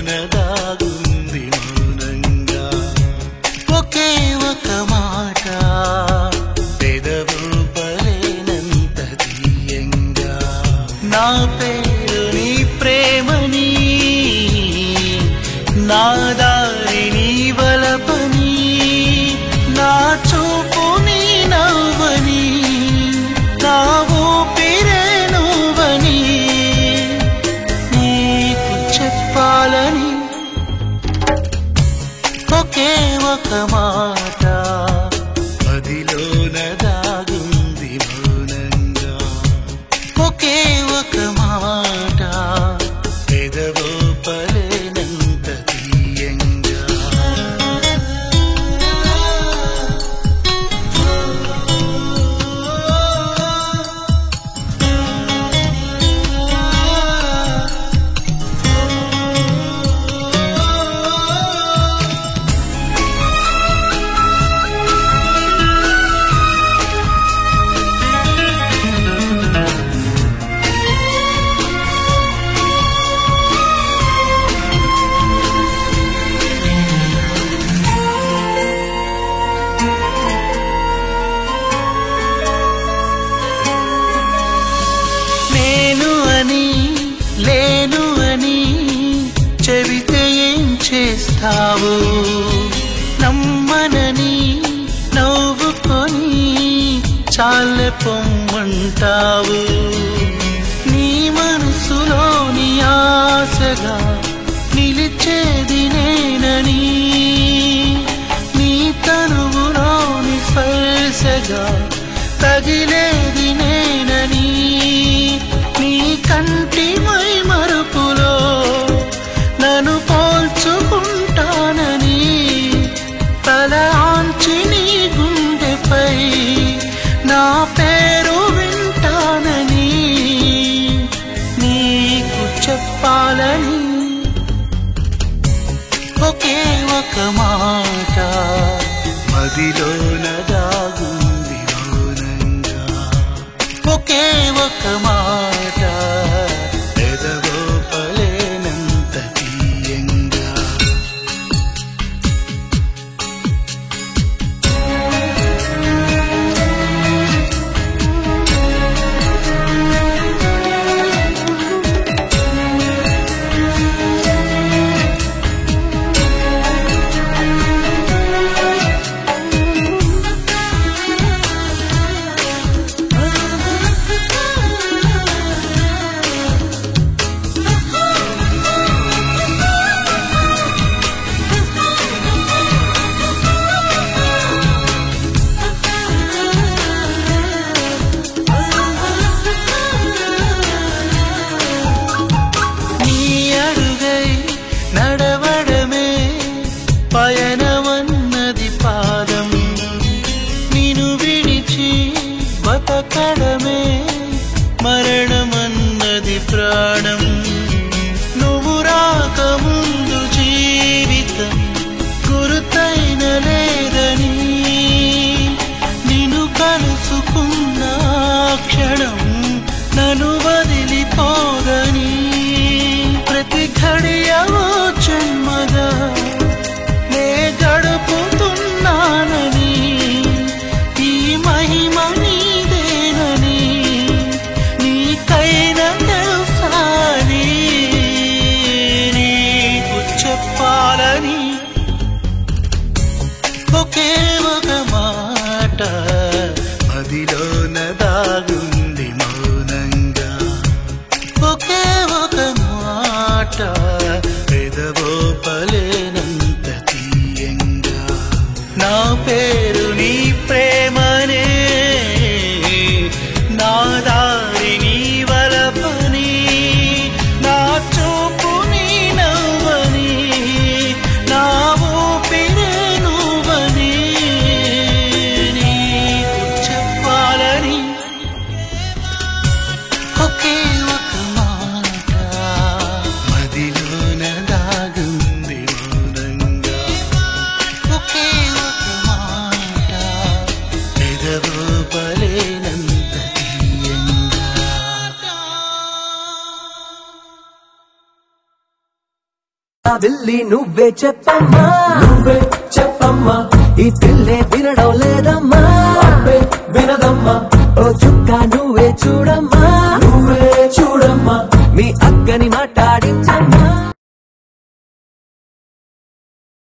దాగుంది మౌనంగా ఒకే ఒక మాట పెదవు పలేనంత తీయంగా నా పేరు నీ ప్రేమని నా దారి నీ వలపని నా చూపు నీ నవ్వని నా ఊపిరే నువ్వని నీకు చెప్పాలని ఒకే ఒక మాట మదిలోన దాగుంది మౌనంగా ఒకే ఒక మాట పెదవో పలేనంత తీయంగా లేను అని చెబితే ఏం చేస్తావు నమ్మనని నవ్వుకొని చాలే పొమ్మంటావు నీ మనసులోని ఆశగా నిలిచేది నేనని నీ తనువులోని స్పర్శగా తగిలేది నేనని నీ కంటి మై మరుపులో నన్ను పోల్చుకుంటానని తల ఆంచి నీ గుండెపై నా పేరు వింటానని నీకు చెప్పాలని ఒకే ఒక మాట మదిలోన దాగుంది మౌనంగా ఒకే ఒక మాట పెదవో పలేనంత తీయంగా నడవడమే పయనమన్నది పాదం నిన్ను విడిచి బతకడమే మరణమన్నది ప్రాణం నువ్వు రాకముందు జీవితం గుర్తైన లేదని నిన్ను కలుసుకున్న క్షణం నన్ను వదిలిపోదని ప్రతి ఘడియవో జన్మగా నే గడుపుతున్నానని ఈ మహిమ నీదేనని నీకైనా తెలుసాని నీకు చెప్పాలని ఒకే ఒక మాట మదిలోన దాగుంది మౌనంగా ఒకే ఒక మాట పెదవో పలేనంత తీయంగా నా పేరు నీ ప్రేమనే నా దారి నీ వలపని నా చూపు నీ నవ్వని నా ఊపిరే నువ్వని జాబిల్లి నువ్వే చెప్పమ్మా, నువ్వే చెప్పమ్మా, ఈ పిల్లే